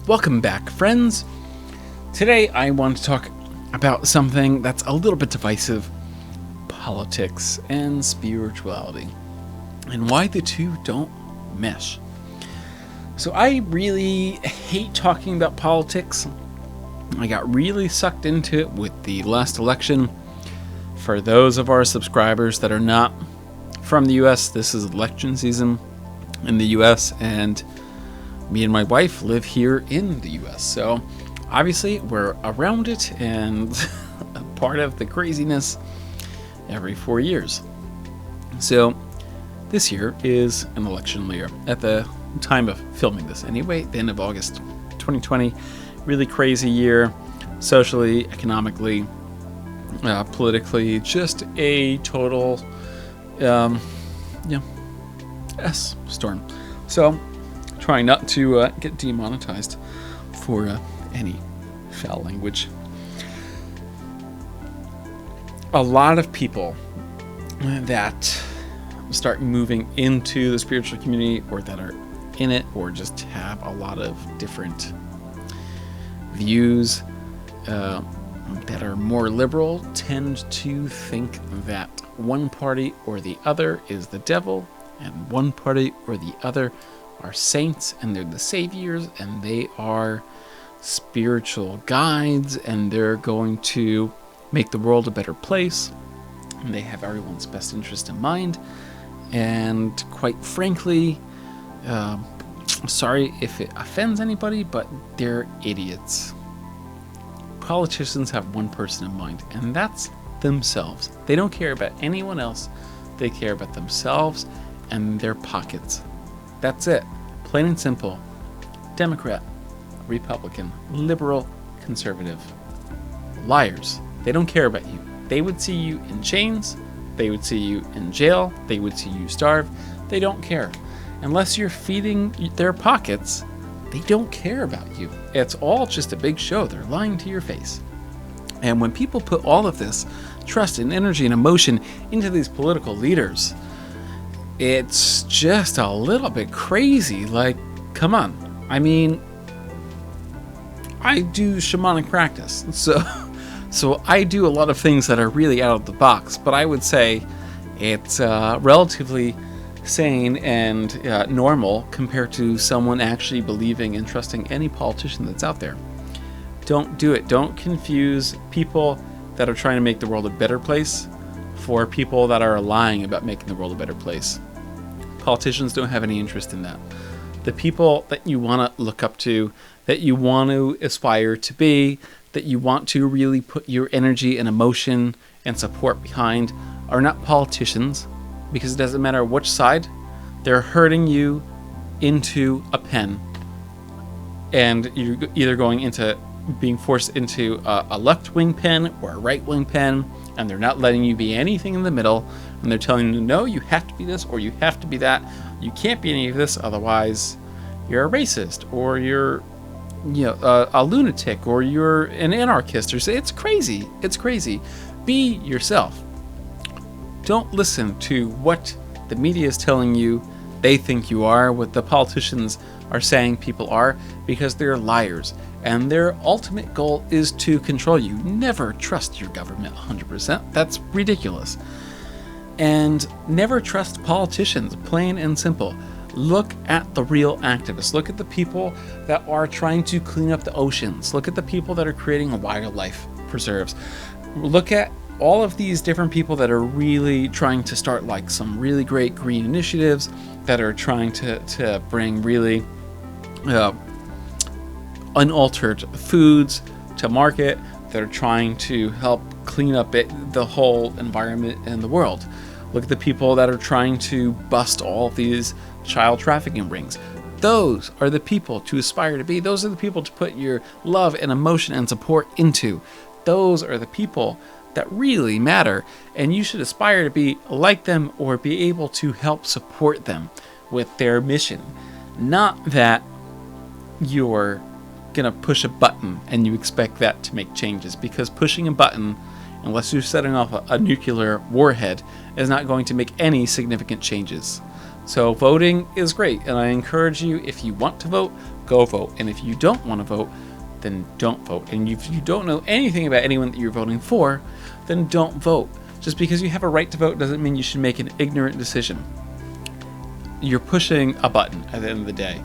Welcome back, friends. Today I want to talk about something that's a little bit divisive: politics and spirituality, and why the two don't mesh. So I really hate talking about politics. I got really sucked into it with the last election. For those of our subscribers that are not from the US, this is election season in the US, and me and my wife live here in the US. So obviously we're around it and part of the craziness every 4 years. So this year is an election year at the time of filming this. Anyway, the end of August 2020, really crazy year, socially, economically, politically, just a total S storm. So trying not to get demonetized for any foul language. A lot of people that start moving into the spiritual community, or that are in it, or just have a lot of different views that are more liberal, tend to think that one party or the other is the devil, and one party or the other are saints, and they're the saviors, and they are spiritual guides, and they're going to make the world a better place, and they have everyone's best interest in mind. And quite frankly, sorry if it offends anybody, but they're idiots. Politicians have one person in mind, and that's themselves. They don't care about anyone else. They care about themselves and their pockets. That's it. Plain and simple. Democrat, Republican, liberal, conservative. Liars. They don't care about you. They would see you in chains. They would see you in jail. They would see you starve. They don't care. Unless you're feeding their pockets, they don't care about you. It's all just a big show. They're lying to your face. And when people put all of this trust and energy and emotion into these political leaders, it's just a little bit crazy. Like, come on. I mean, I do shamanic practice, so I do a lot of things that are really out of the box, but I would say it's relatively sane and normal compared to someone actually believing and trusting any politician that's out there. Don't do it. Don't confuse people that are trying to make the world a better place for people that are lying about making the world a better place. Politicians don't have any interest in that. The people that you want to look up to, that you want to aspire to be, that you want to really put your energy and emotion and support behind, are not politicians, because it doesn't matter which side. They're herding you into a pen, and you're either going into being forced into a left-wing pen or a right-wing pen, and they're not letting you be anything in the middle, and they're telling you, no, you have to be this or you have to be that. You can't be any of this, otherwise you're a racist, or you're a lunatic, or you're an anarchist, or say it's crazy. It's crazy. Be yourself. Don't listen to what the media is telling you they think you are, what the politicians are saying people are, because they're liars. And their ultimate goal is to control you. Never trust your government 100%. That's ridiculous. And never trust politicians, plain and simple. Look at the real activists. Look at the people that are trying to clean up the oceans. Look at the people that are creating wildlife preserves. Look at all of these different people that are really trying to start like some really great green initiatives, that are trying to bring really unaltered foods to market, that are trying to help clean up the whole environment in the world. Look at the people that are trying to bust all of these child trafficking rings. Those are the people to aspire to be. Those are the people to put your love and emotion and support into. Those are the people that really matter, and you should aspire to be like them or be able to help support them with their mission. Not that you're gonna push a button and you expect that to make changes, because pushing a button, unless you're setting off a nuclear warhead, is not going to make any significant changes. So voting is great, and I encourage you, if you want to vote, go vote. And if you don't want to vote, then don't vote. And if you don't know anything about anyone that you're voting for, then don't vote. Just because you have a right to vote doesn't mean you should make an ignorant decision. You're pushing a button at the end of the day.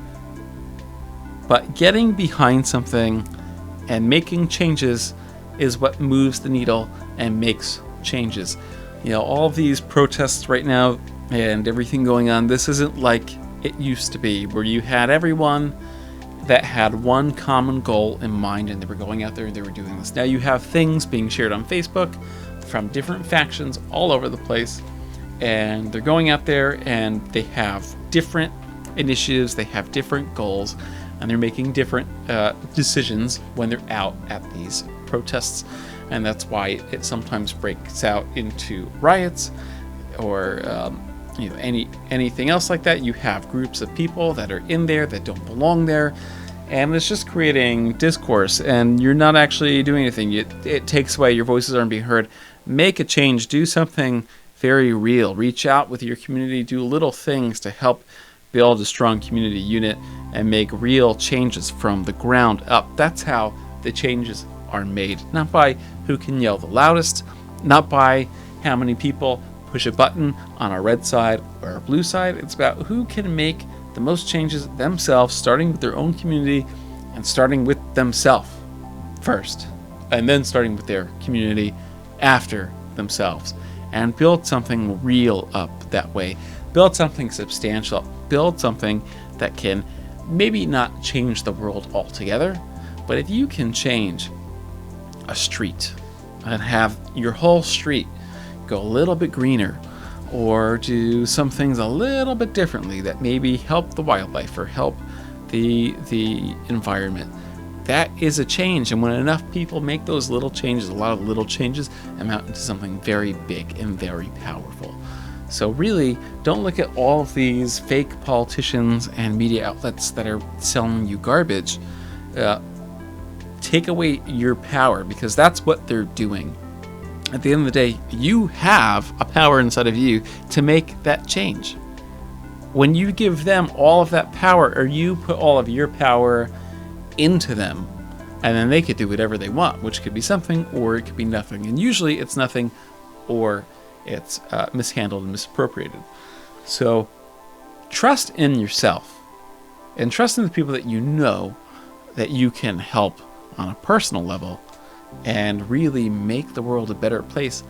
But getting behind something and making changes is what moves the needle and makes changes. All of these protests right now and everything going on, this isn't like it used to be, where you had everyone that had one common goal in mind and they were going out there and they were doing this. Now you have things being shared on Facebook from different factions all over the place, and they're going out there and they have different initiatives, they have different goals, and they're making different decisions when they're out at these protests. And that's why it sometimes breaks out into riots or anything else like that. You have groups of people that are in there that don't belong there, and it's just creating discourse, and you're not actually doing anything. It takes away, your voices aren't being heard. Make a change, do something very real, reach out with your community, do little things to help build a strong community unit and make real changes from the ground up. That's how the changes are made, not by who can yell the loudest, not by how many people push a button on a red side or a blue side. It's about who can make the most changes themselves, starting with their own community and starting with themselves first, and then starting with their community after themselves, and build something real up that way. Build something substantial. Build something that can maybe not change the world altogether, but if you can change a street and have your whole street go a little bit greener, or do some things a little bit differently that maybe help the wildlife or help the environment, that is a change. And when enough people make those little changes, a lot of little changes amount into something very big and very powerful. So really, don't look at all of these fake politicians and media outlets that are selling you garbage. Take away your power, because that's what they're doing. At the end of the day, you have a power inside of you to make that change. When you give them all of that power, or you put all of your power into them, and then they could do whatever they want, which could be something or it could be nothing. And usually it's nothing, or it's mishandled and misappropriated. So trust in yourself and trust in the people that you know that you can help on a personal level and really make the world a better place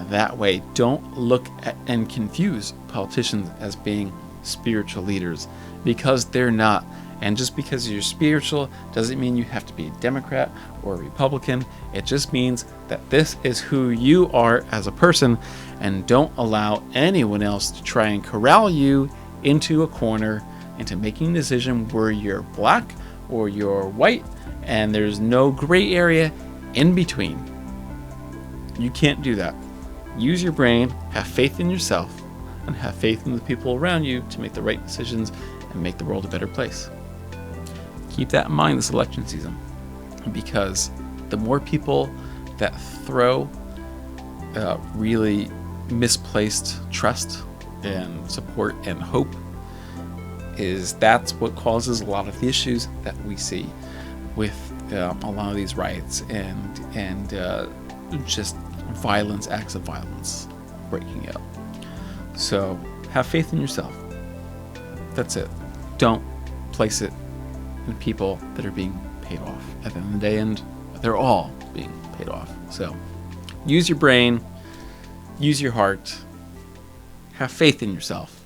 that way. Don't look at and confuse politicians as being spiritual leaders, because they're not. And just because you're spiritual doesn't mean you have to be a Democrat or a Republican. It just means that this is who you are as a person, and don't allow anyone else to try and corral you into a corner, into making a decision where you're black or you're white and there's no gray area in between. You can't do that. Use your brain, have faith in yourself, and have faith in the people around you to make the right decisions and make the world a better place. Keep that in mind this election season, because the more people that throw really misplaced trust and support and hope, that's what causes a lot of the issues that we see with a lot of these riots and just violence, acts of violence breaking out. So have faith in yourself. That's it. Don't place it in people that are being paid off. At the end of the day, and they're all being paid off. So use your brain, use your heart, have faith in yourself,